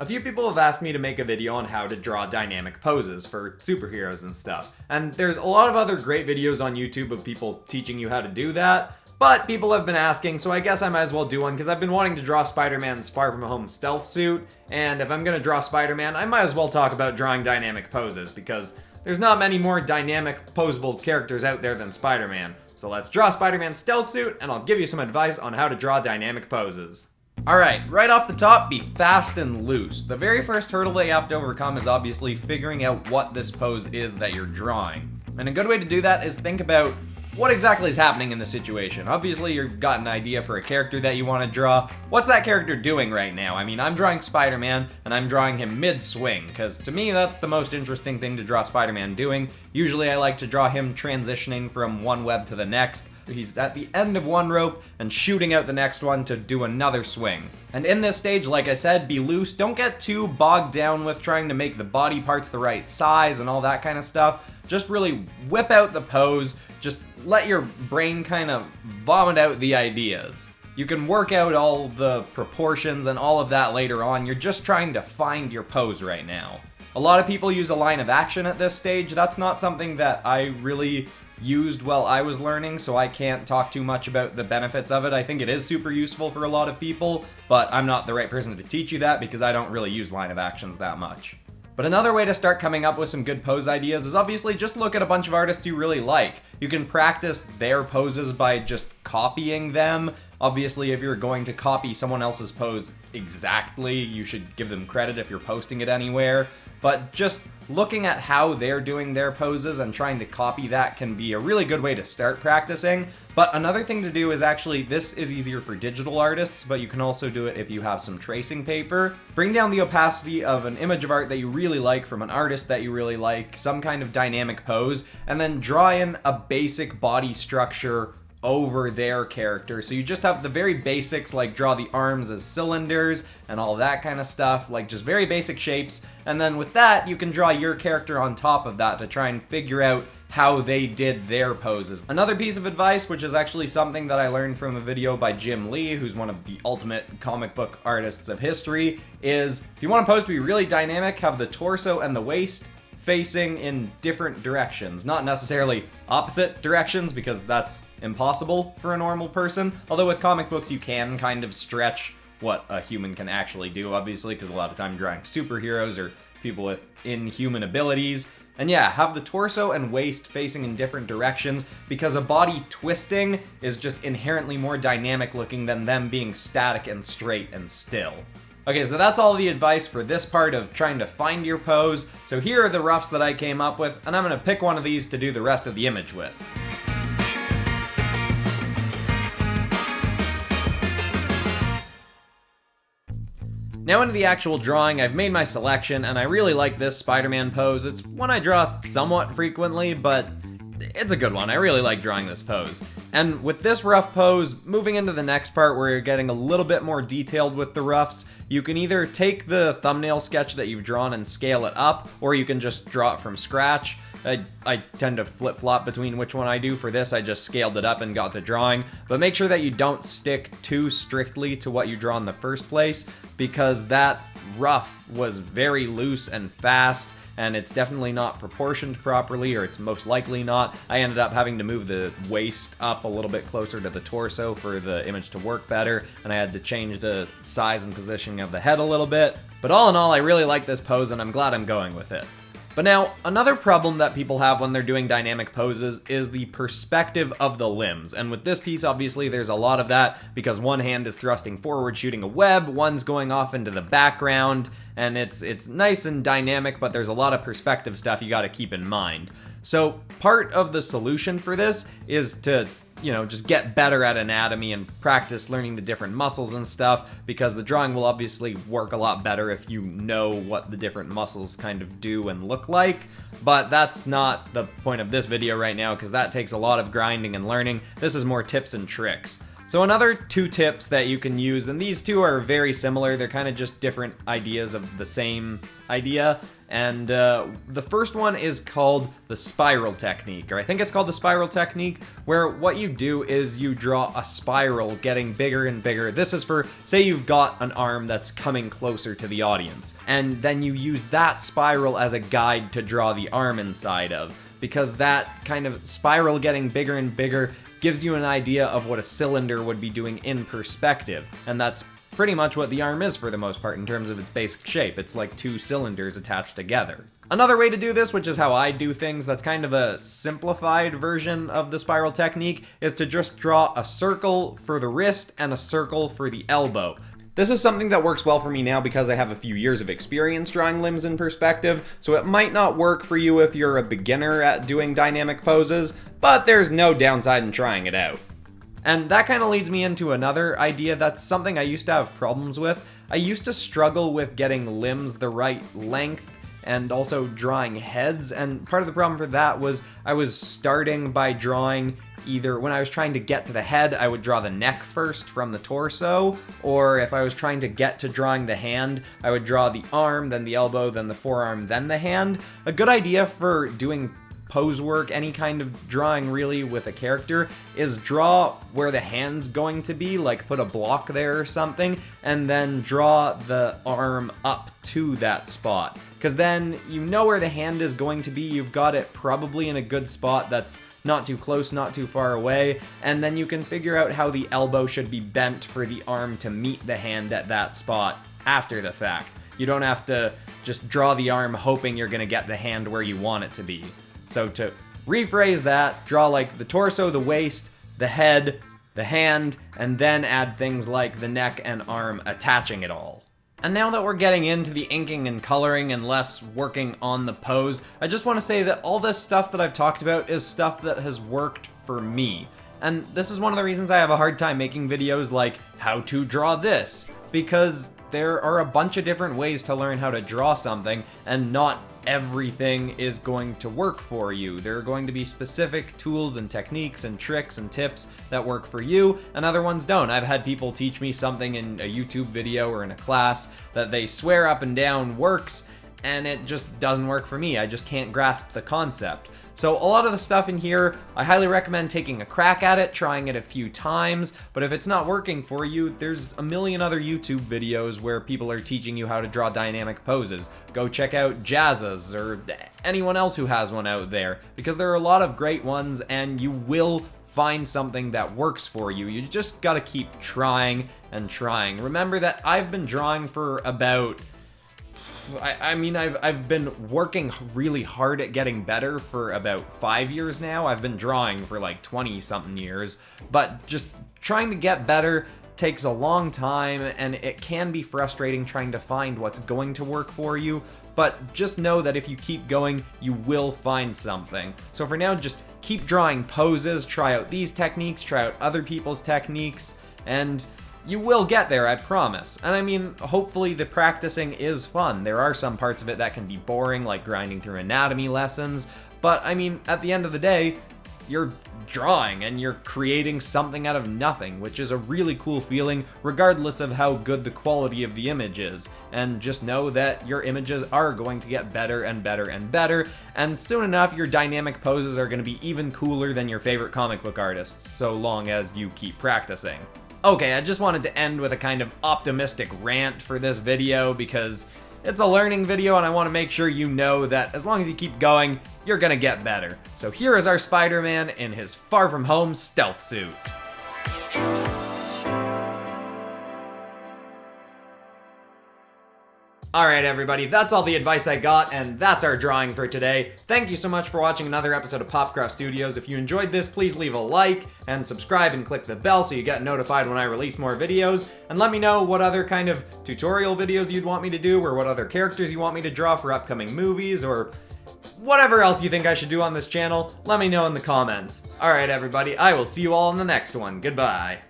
A few people have asked me to make a video on how to draw dynamic poses for superheroes and stuff, and there's a lot of other great videos on YouTube of people teaching you how to do that, but people have been asking, so I guess I might as well do one because I've been wanting to draw Spider-Man's Far From Home stealth suit, and if I'm gonna draw Spider-Man, I might as well talk about drawing dynamic poses because there's not many more dynamic poseable characters out there than Spider-Man. So let's draw Spider-Man's stealth suit, and I'll give you some advice on how to draw dynamic poses. Alright, right off the top, be fast and loose. The very first hurdle that you have to overcome is obviously figuring out what this pose is that you're drawing. And a good way to do that is think about what exactly is happening in the situation. Obviously, you've got an idea for a character that you want to draw. What's that character doing right now? I mean, I'm drawing Spider-Man, and I'm drawing him mid-swing, because to me, that's the most interesting thing to draw Spider-Man doing. Usually, I like to draw him transitioning from one web to the next. He's at the end of one rope and shooting out the next one to do another swing. And in this stage, like I said, be loose. Don't get too bogged down with trying to make the body parts the right size and all that kind of stuff. Just really whip out the pose. Just let your brain kind of vomit out the ideas. You can work out all the proportions and all of that later on. You're just trying to find your pose right now. A lot of people use a line of action at this stage. That's not something that I really used while I was learning, so I can't talk too much about the benefits of it. I think it is super useful for a lot of people, but I'm not the right person to teach you that because I don't really use line of actions that much. But another way to start coming up with some good pose ideas is obviously just look at a bunch of artists you really like. You can practice their poses by just copying them. Obviously, if you're going to copy someone else's pose exactly, you should give them credit if you're posting it anywhere. But just looking at how they're doing their poses and trying to copy that can be a really good way to start practicing. But another thing to do is actually, this is easier for digital artists, but you can also do it if you have some tracing paper. Bring down the opacity of an image of art that you really like from an artist that you really like, some kind of dynamic pose, and then draw in a basic body structure over their character. So you just have the very basics, like draw the arms as cylinders and all that kind of stuff, like just very basic shapes. And then with that, you can draw your character on top of that to try and figure out how they did their poses. Another piece of advice, which is actually something that I learned from a video by Jim Lee, who's one of the ultimate comic book artists of history, is if you want a pose to be really dynamic, have the torso and the waist facing in different directions. Not necessarily opposite directions, because that's impossible for a normal person. Although with comic books, you can kind of stretch what a human can actually do, obviously, because a lot of time drawing superheroes or people with inhuman abilities. And yeah, have the torso and waist facing in different directions, because a body twisting is just inherently more dynamic looking than them being static and straight and still. Okay, so that's all the advice for this part of trying to find your pose. So here are the roughs that I came up with, and I'm going to pick one of these to do the rest of the image with. Now into the actual drawing. I've made my selection, and I really like this Spider-Man pose. It's one I draw somewhat frequently, but it's a good one. I really like drawing this pose. And with this rough pose, moving into the next part where you're getting a little bit more detailed with the roughs, you can either take the thumbnail sketch that you've drawn and scale it up, or you can just draw it from scratch. I tend to flip-flop between which one I do. For this, I just scaled it up and got the drawing. But make sure that you don't stick too strictly to what you draw in the first place, because that rough was very loose and fast, and it's definitely not proportioned properly, or it's most likely not. I ended up having to move the waist up a little bit closer to the torso for the image to work better, and I had to change the size and positioning of the head a little bit. But all in all, I really like this pose, and I'm glad I'm going with it. But now, another problem that people have when they're doing dynamic poses is the perspective of the limbs. And with this piece, obviously, there's a lot of that, because one hand is thrusting forward shooting a web, one's going off into the background, and it's nice and dynamic, but there's a lot of perspective stuff you gotta keep in mind. So part of the solution for this is to just get better at anatomy and practice learning the different muscles and stuff, because the drawing will obviously work a lot better if you know what the different muscles kind of do and look like. But that's not the point of this video right now, because that takes a lot of grinding and learning. This is more tips and tricks. So another 2 tips that you can use, and these 2 are very similar, they're kind of just different ideas of the same idea, and the first one is called the spiral technique, or I think it's called the spiral technique, where what you do is you draw a spiral getting bigger and bigger. This is for, say you've got an arm that's coming closer to the audience, and then you use that spiral as a guide to draw the arm inside of, because that kind of spiral getting bigger and bigger gives you an idea of what a cylinder would be doing in perspective, and that's pretty much what the arm is for the most part in terms of its basic shape. It's like 2 cylinders attached together. Another way to do this, which is how I do things, that's kind of a simplified version of the spiral technique, is to just draw a circle for the wrist and a circle for the elbow. This is something that works well for me now because I have a few years of experience drawing limbs in perspective, so it might not work for you if you're a beginner at doing dynamic poses, but there's no downside in trying it out. And that kind of leads me into another idea that's something I used to have problems with. I used to struggle with getting limbs the right length and also drawing heads, and part of the problem for that was I was starting by drawing either when I was trying to get to the head, I would draw the neck first from the torso, or if I was trying to get to drawing the hand, I would draw the arm, then the elbow, then the forearm, then the hand. A good idea for doing pose work, any kind of drawing really with a character, is draw where the hand's going to be, like put a block there or something, and then draw the arm up to that spot. Because then you know where the hand is going to be, you've got it probably in a good spot that's not too close, not too far away, and then you can figure out how the elbow should be bent for the arm to meet the hand at that spot after the fact. You don't have to just draw the arm hoping you're gonna get the hand where you want it to be. So to rephrase that, draw like the torso, the waist, the head, the hand, and then add things like the neck and arm attaching it all. And now that we're getting into the inking and coloring and less working on the pose, I just want to say that all this stuff that I've talked about is stuff that has worked for me. And this is one of the reasons I have a hard time making videos like how to draw this, because there are a bunch of different ways to learn how to draw something, and not everything is going to work for you. There are going to be specific tools and techniques and tricks and tips that work for you, and other ones don't. I've had people teach me something in a YouTube video or in a class that they swear up and down works, and it just doesn't work for me. I just can't grasp the concept. So a lot of the stuff in here, I highly recommend taking a crack at it, trying it a few times, but if it's not working for you, there's a million other YouTube videos where people are teaching you how to draw dynamic poses. Go check out Jazza's or anyone else who has one out there, because there are a lot of great ones and you will find something that works for you. You just gotta keep trying and trying. Remember that I've been drawing for about I've been working really hard at getting better for about 5 years now. I've been drawing for like 20 something years, but just trying to get better takes a long time, and it can be frustrating trying to find what's going to work for you, but just know that if you keep going, you will find something. So for now, just keep drawing poses, try out these techniques, try out other people's techniques, and you will get there, I promise. And I mean, hopefully the practicing is fun. There are some parts of it that can be boring, like grinding through anatomy lessons, but I mean, at the end of the day, you're drawing and you're creating something out of nothing, which is a really cool feeling regardless of how good the quality of the image is. And just know that your images are going to get better and better and better, and soon enough your dynamic poses are going to be even cooler than your favorite comic book artists, so long as you keep practicing. Okay, I just wanted to end with a kind of optimistic rant for this video because it's a learning video and I want to make sure you know that as long as you keep going, you're gonna get better. So here is our Spider-Man in his Far From Home stealth suit. Alright everybody, that's all the advice I got, and that's our drawing for today. Thank you so much for watching another episode of Popcraft Studios. If you enjoyed this, please leave a like, and subscribe and click the bell so you get notified when I release more videos. And let me know what other kind of tutorial videos you'd want me to do, or what other characters you want me to draw for upcoming movies, or whatever else you think I should do on this channel. Let me know in the comments. Alright everybody, I will see you all in the next one. Goodbye.